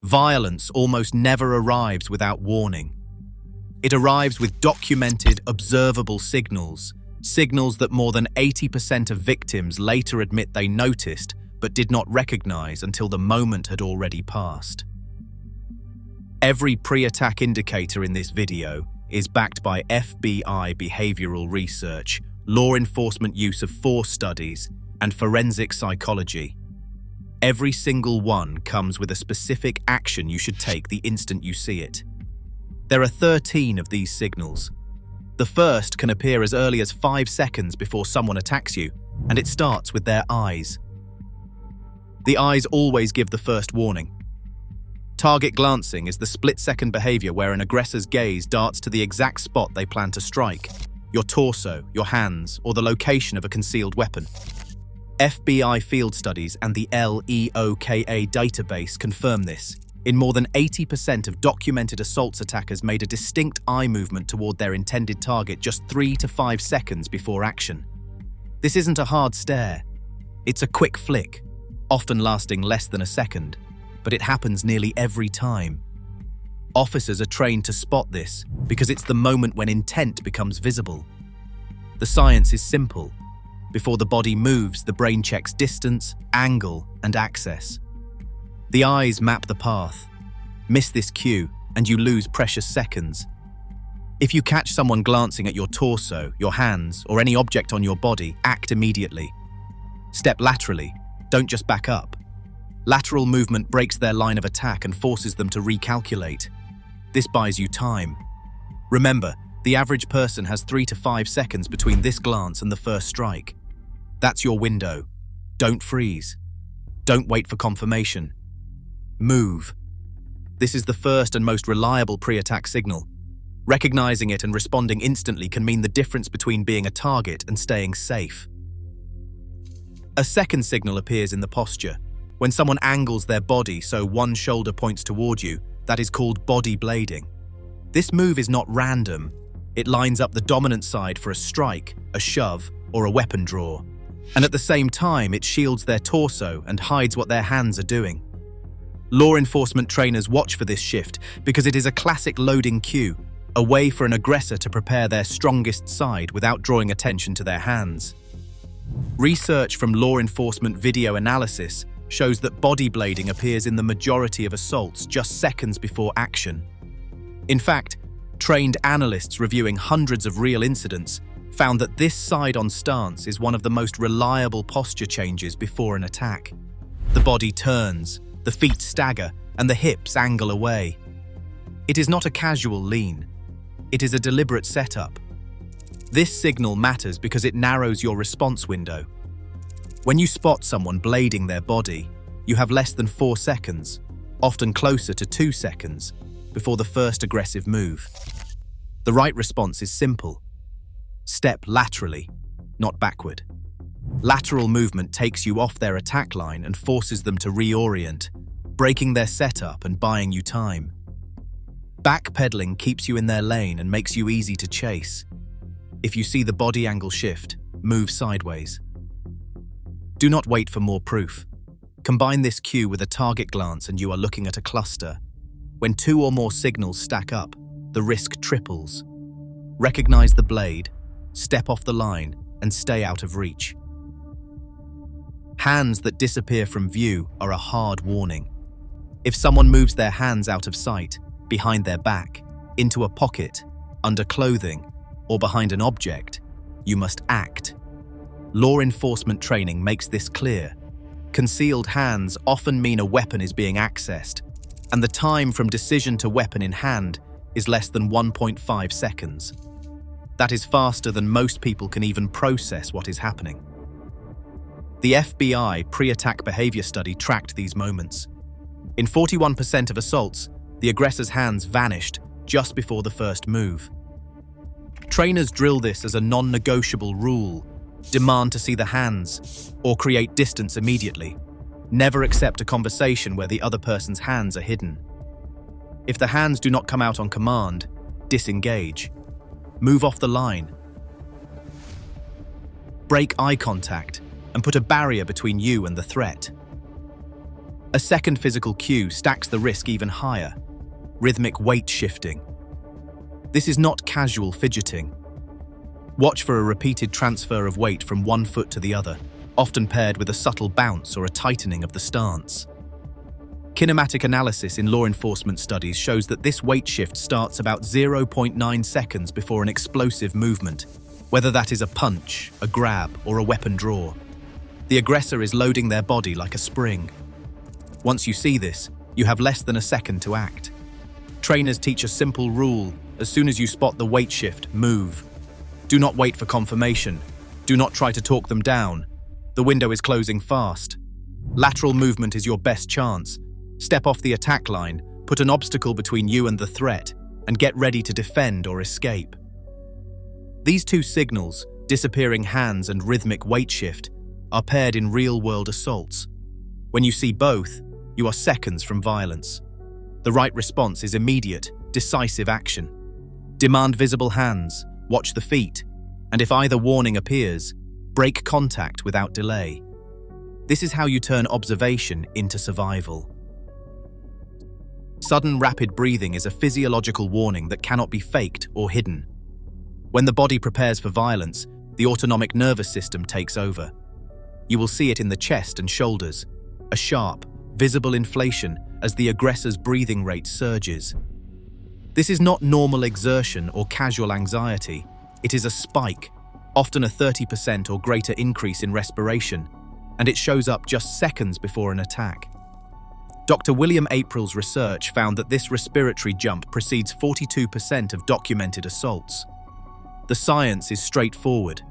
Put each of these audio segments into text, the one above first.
Violence almost never arrives without warning. It arrives with documented, observable signals that more than 80% of victims later admit they noticed but did not recognize until the moment had already passed. Every pre-attack indicator in this video is backed by FBI behavioral research, law enforcement use of force studies, and forensic psychology. Every single one comes with a specific action you should take the instant you see it. There are 13 of these signals. The first can appear as early as 5 seconds before someone attacks you, and it starts with their eyes. The eyes always give the first warning. Target glancing is the split-second behavior where an aggressor's gaze darts to the exact spot they plan to strike, your torso, your hands, or the location of a concealed weapon. FBI field studies and the LEOKA database confirm this. In more than 80% of documented assaults, attackers made a distinct eye movement toward their intended target just 3 to 5 seconds before action. This isn't a hard stare. It's a quick flick, often lasting less than a second, but it happens nearly every time. Officers are trained to spot this because it's the moment when intent becomes visible. The science is simple. Before the body moves, the brain checks distance, angle, and access. The eyes map the path. Miss this cue, and you lose precious seconds. If you catch someone glancing at your torso, your hands, or any object on your body, act immediately. Step laterally, don't just back up. Lateral movement breaks their line of attack and forces them to recalculate. This buys you time. Remember, the average person has 3 to 5 seconds between this glance and the first strike. That's your window. Don't freeze. Don't wait for confirmation. Move. This is the first and most reliable pre-attack signal. Recognizing it and responding instantly can mean the difference between being a target and staying safe. A second signal appears in the posture. When someone angles their body so one shoulder points toward you, that is called body blading. This move is not random. It lines up the dominant side for a strike, a shove, or a weapon draw. And at the same time, it shields their torso and hides what their hands are doing. Law enforcement trainers watch for this shift because it is a classic loading cue, a way for an aggressor to prepare their strongest side without drawing attention to their hands. Research from law enforcement video analysis shows that body blading appears in the majority of assaults just seconds before action. In fact, trained analysts reviewing hundreds of real incidents found that this side-on stance is one of the most reliable posture changes before an attack. The body turns, the feet stagger, and the hips angle away. It is not a casual lean. It is a deliberate setup. This signal matters because it narrows your response window. When you spot someone blading their body, you have less than 4 seconds, often closer to 2 seconds, before the first aggressive move. The right response is simple. Step laterally, not backward. Lateral movement takes you off their attack line and forces them to reorient, breaking their setup and buying you time. Backpedaling keeps you in their lane and makes you easy to chase. If you see the body angle shift, move sideways. Do not wait for more proof. Combine this cue with a target glance and you are looking at a cluster. When 2 or more signals stack up, the risk triples. Recognize the blade, step off the line, and stay out of reach. Hands that disappear from view are a hard warning. If someone moves their hands out of sight, behind their back, into a pocket, under clothing, or behind an object, you must act. Law enforcement training makes this clear. Concealed hands often mean a weapon is being accessed, and the time from decision to weapon in hand is less than 1.5 seconds. That is faster than most people can even process what is happening. The FBI pre-attack behavior study tracked these moments. In 41% of assaults, the aggressor's hands vanished just before the first move. Trainers drill this as a non-negotiable rule. Demand to see the hands, or create distance immediately. Never accept a conversation where the other person's hands are hidden. If the hands do not come out on command, disengage. Move off the line. Break eye contact and put a barrier between you and the threat. A second physical cue stacks the risk even higher: rhythmic weight shifting. This is not casual fidgeting. Watch for a repeated transfer of weight from one foot to the other, often paired with a subtle bounce or a tightening of the stance. Kinematic analysis in law enforcement studies shows that this weight shift starts about 0.9 seconds before an explosive movement, whether that is a punch, a grab, or a weapon draw. The aggressor is loading their body like a spring. Once you see this, you have less than a second to act. Trainers teach a simple rule: as soon as you spot the weight shift, move. Do not wait for confirmation. Do not try to talk them down. The window is closing fast. Lateral movement is your best chance. Step off the attack line, put an obstacle between you and the threat, and get ready to defend or escape. These two signals, disappearing hands and rhythmic weight shift, are paired in real-world assaults. When you see both, you are seconds from violence. The right response is immediate, decisive action. Demand visible hands, watch the feet, and if either warning appears, break contact without delay. This is how you turn observation into survival. Sudden rapid breathing is a physiological warning that cannot be faked or hidden. When the body prepares for violence, the autonomic nervous system takes over. You will see it in the chest and shoulders, a sharp, visible inflation as the aggressor's breathing rate surges. This is not normal exertion or casual anxiety. It is a spike, often a 30% or greater increase in respiration, and it shows up just seconds before an attack. Dr. William April's research found that this respiratory jump precedes 42% of documented assaults. The science is straightforward.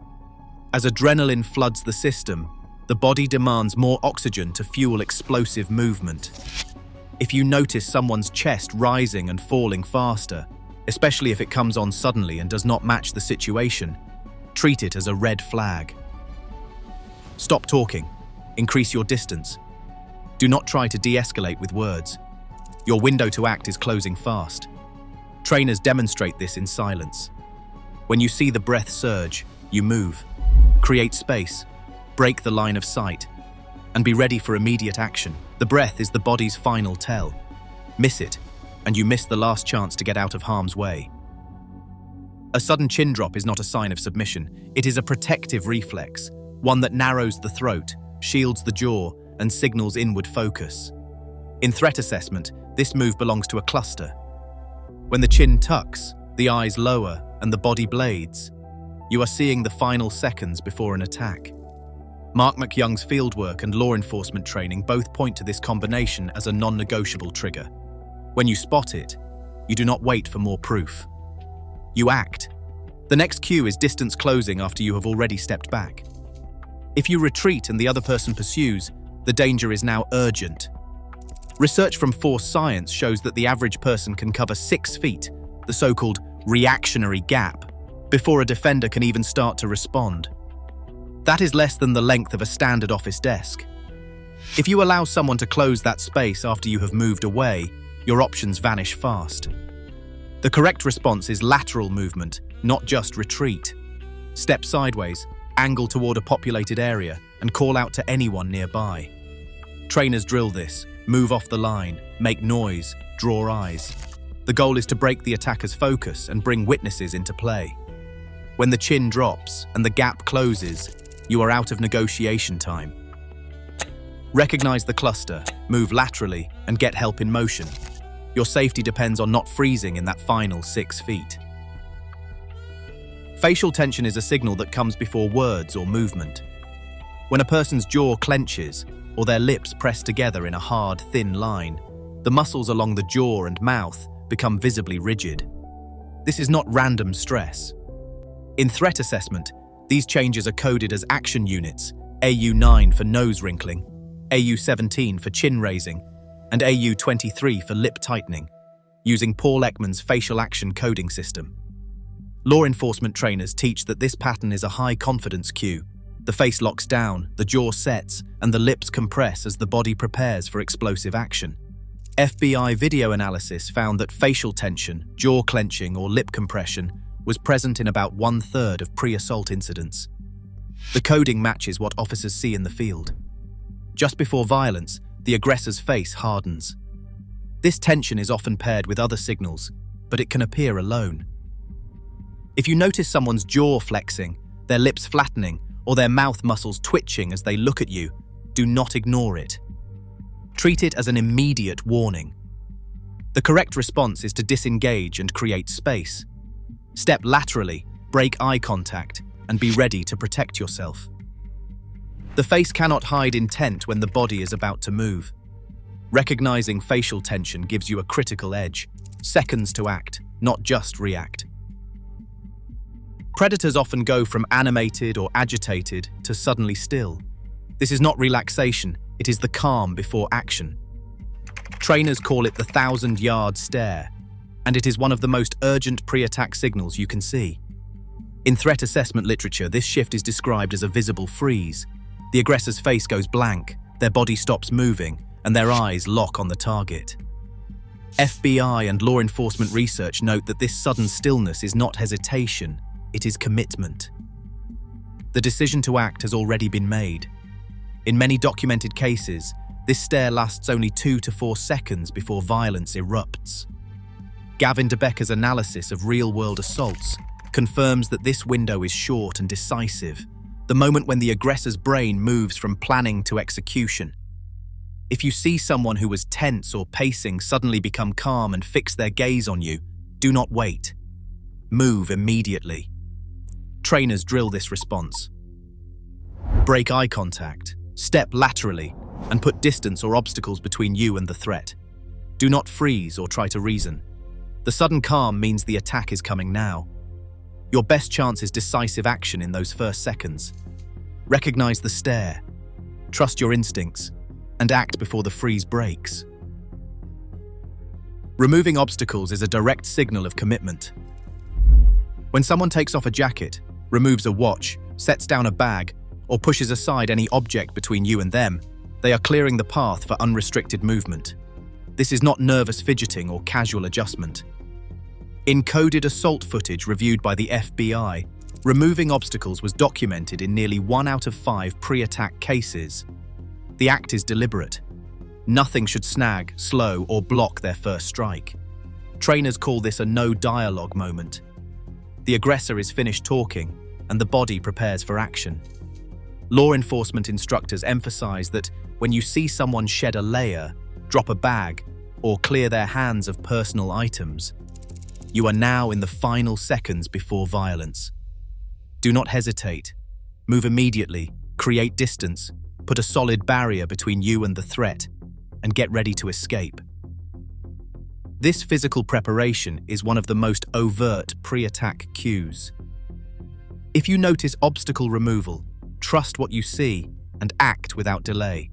As adrenaline floods the system, the body demands more oxygen to fuel explosive movement. If you notice someone's chest rising and falling faster, especially if it comes on suddenly and does not match the situation, treat it as a red flag. Stop talking. Increase your distance. Do not try to de-escalate with words. Your window to act is closing fast. Trainers demonstrate this in silence. When you see the breath surge, you move. Create space. Break the line of sight. And be ready for immediate action. The breath is the body's final tell. Miss it, and you miss the last chance to get out of harm's way. A sudden chin drop is not a sign of submission. It is a protective reflex, one that narrows the throat, shields the jaw, and signals inward focus. In threat assessment, this move belongs to a cluster. When the chin tucks, the eyes lower, and the body blades, you are seeing the final seconds before an attack. Mark McYoung's fieldwork and law enforcement training both point to this combination as a non-negotiable trigger. When you spot it, you do not wait for more proof. You act. The next cue is distance closing after you have already stepped back. If you retreat and the other person pursues, the danger is now urgent. Research from Force Science shows that the average person can cover 6 feet, the so-called reactionary gap, before a defender can even start to respond. That is less than the length of a standard office desk. If you allow someone to close that space after you have moved away, your options vanish fast. The correct response is lateral movement, not just retreat. Step sideways, angle toward a populated area, and call out to anyone nearby. Trainers drill this, move off the line, make noise, draw eyes. The goal is to break the attacker's focus and bring witnesses into play. When the chin drops and the gap closes, you are out of negotiation time. Recognize the cluster, move laterally, and get help in motion. Your safety depends on not freezing in that final 6 feet. Facial tension is a signal that comes before words or movement. When a person's jaw clenches or their lips press together in a hard, thin line, the muscles along the jaw and mouth become visibly rigid. This is not random stress. In threat assessment, these changes are coded as action units: AU9 for nose wrinkling, AU17 for chin raising, and AU23 for lip tightening, using Paul Ekman's facial action coding system. Law enforcement trainers teach that this pattern is a high-confidence cue. The face locks down, the jaw sets, and the lips compress as the body prepares for explosive action. FBI video analysis found that facial tension, jaw clenching, or lip compression was present in about 1/3 of pre-assault incidents. The coding matches what officers see in the field. Just before violence, the aggressor's face hardens. This tension is often paired with other signals, but it can appear alone. If you notice someone's jaw flexing, their lips flattening, or their mouth muscles twitching as they look at you, do not ignore it. Treat it as an immediate warning. The correct response is to disengage and create space. Step laterally, break eye contact, and be ready to protect yourself. The face cannot hide intent when the body is about to move. Recognizing facial tension gives you a critical edge. Seconds to act, not just react. Predators often go from animated or agitated to suddenly still. This is not relaxation, it is the calm before action. Trainers call it the 1,000-yard stare, and it is one of the most urgent pre-attack signals you can see. In threat assessment literature, this shift is described as a visible freeze. The aggressor's face goes blank, their body stops moving, and their eyes lock on the target. FBI and law enforcement research note that this sudden stillness is not hesitation, it is commitment. The decision to act has already been made. In many documented cases, this stare lasts only 2 to 4 seconds before violence erupts. Gavin DeBecker's analysis of real-world assaults confirms that this window is short and decisive, the moment when the aggressor's brain moves from planning to execution. If you see someone who was tense or pacing suddenly become calm and fix their gaze on you, do not wait. Move immediately. Trainers drill this response. Break eye contact, step laterally, and put distance or obstacles between you and the threat. Do not freeze or try to reason. The sudden calm means the attack is coming now. Your best chance is decisive action in those first seconds. Recognize the stare, trust your instincts, and act before the freeze breaks. Removing obstacles is a direct signal of commitment. When someone takes off a jacket, removes a watch, sets down a bag, or pushes aside any object between you and them, they are clearing the path for unrestricted movement. This is not nervous fidgeting or casual adjustment. In coded assault footage reviewed by the FBI, removing obstacles was documented in nearly 1 out of 5 pre-attack cases. The act is deliberate. Nothing should snag, slow, or block their first strike. Trainers call this a no-dialogue moment. The aggressor is finished talking, and the body prepares for action. Law enforcement instructors emphasize that when you see someone shed a layer, drop a bag, or clear their hands of personal items, you are now in the final seconds before violence. Do not hesitate. Move immediately, create distance, put a solid barrier between you and the threat, and get ready to escape. This physical preparation is one of the most overt pre-attack cues. If you notice obstacle removal, trust what you see and act without delay.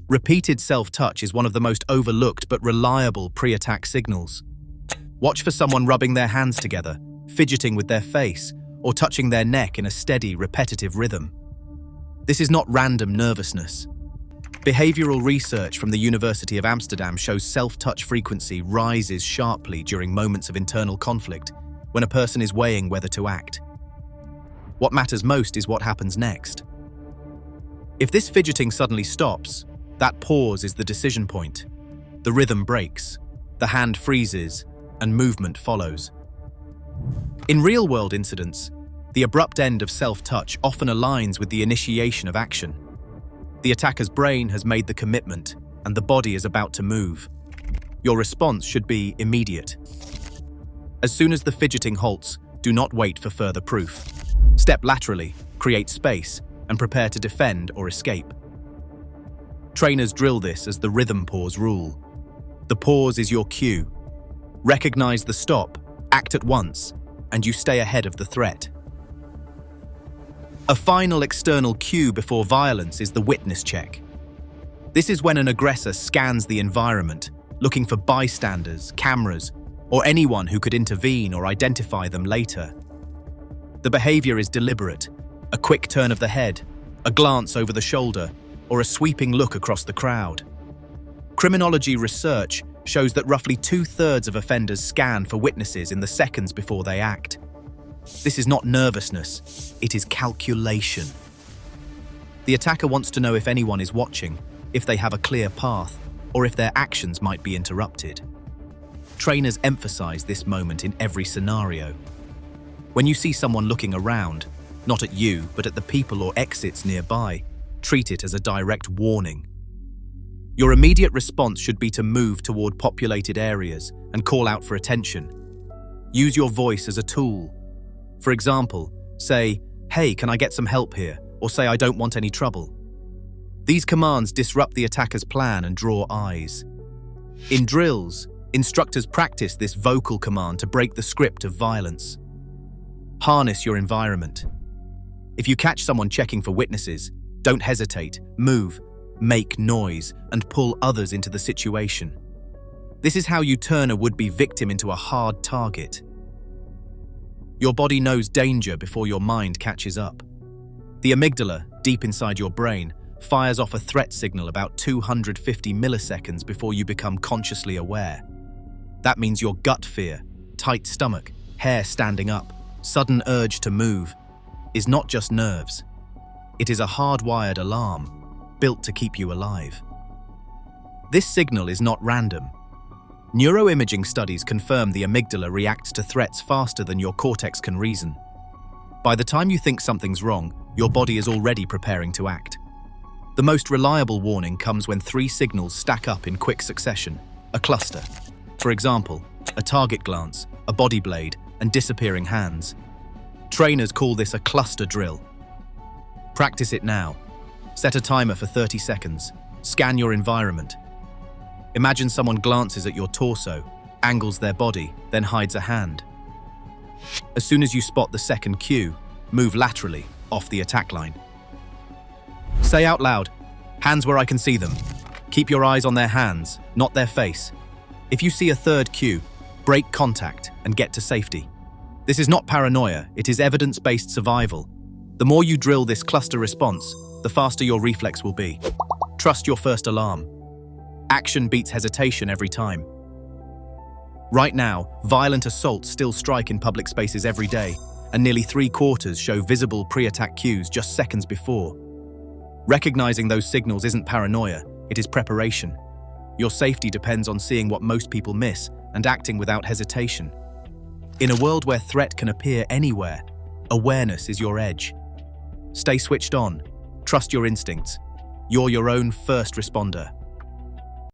Repeated self-touch is one of the most overlooked but reliable pre-attack signals. Watch for someone rubbing their hands together, fidgeting with their face, or touching their neck in a steady, repetitive rhythm. This is not random nervousness. Behavioral research from the University of Amsterdam shows self-touch frequency rises sharply during moments of internal conflict, when a person is weighing whether to act. What matters most is what happens next. If this fidgeting suddenly stops, that pause is the decision point. The rhythm breaks, the hand freezes, and movement follows. In real-world incidents, the abrupt end of self-touch often aligns with the initiation of action. The attacker's brain has made the commitment, and the body is about to move. Your response should be immediate. As soon as the fidgeting halts, do not wait for further proof. Step laterally, create space, and prepare to defend or escape. Trainers drill this as the rhythm pause rule. The pause is your cue. Recognize the stop, act at once, and you stay ahead of the threat. A final external cue before violence is the witness check. This is when an aggressor scans the environment, looking for bystanders, cameras, or anyone who could intervene or identify them later. The behavior is deliberate, a quick turn of the head, a glance over the shoulder, or a sweeping look across the crowd. Criminology research shows that roughly 2/3 of offenders scan for witnesses in the seconds before they act. This is not nervousness, it is calculation. The attacker wants to know if anyone is watching, if they have a clear path, or if their actions might be interrupted. Trainers emphasize this moment in every scenario. When you see someone looking around, not at you, but at the people or exits nearby, treat it as a direct warning. Your immediate response should be to move toward populated areas and call out for attention. Use your voice as a tool. For example, say, "Hey, can I get some help here?" or say, "I don't want any trouble." These commands disrupt the attacker's plan and draw eyes. In drills, instructors practice this vocal command to break the script of violence. Harness your environment. If you catch someone checking for witnesses, don't hesitate, move, make noise, and pull others into the situation. This is how you turn a would-be victim into a hard target. Your body knows danger before your mind catches up. The amygdala, deep inside your brain, fires off a threat signal about 250 milliseconds before you become consciously aware. That means your gut fear, tight stomach, hair standing up, sudden urge to move, is not just nerves. It is a hardwired alarm, built to keep you alive. This signal is not random. Neuroimaging studies confirm the amygdala reacts to threats faster than your cortex can reason. By the time you think something's wrong, your body is already preparing to act. The most reliable warning comes when 3 signals stack up in quick succession, a cluster. For example, a target glance, a body blade, and disappearing hands. Trainers call this a cluster drill. Practice it now. Set a timer for 30 seconds. Scan your environment. Imagine someone glances at your torso, angles their body, then hides a hand. As soon as you spot the second cue, move laterally, off the attack line. Say out loud, "Hands where I can see them." Keep your eyes on their hands, not their face. If you see a third cue, break contact and get to safety. This is not paranoia, it is evidence-based survival. The more you drill this cluster response, the faster your reflex will be. Trust your first alarm. Action beats hesitation every time. Right now, violent assaults still strike in public spaces every day, and nearly 3/4 show visible pre-attack cues just seconds before. Recognizing those signals isn't paranoia, it is preparation. Your safety depends on seeing what most people miss and acting without hesitation. In a world where threat can appear anywhere, awareness is your edge. Stay switched on. Trust your instincts. You're your own first responder.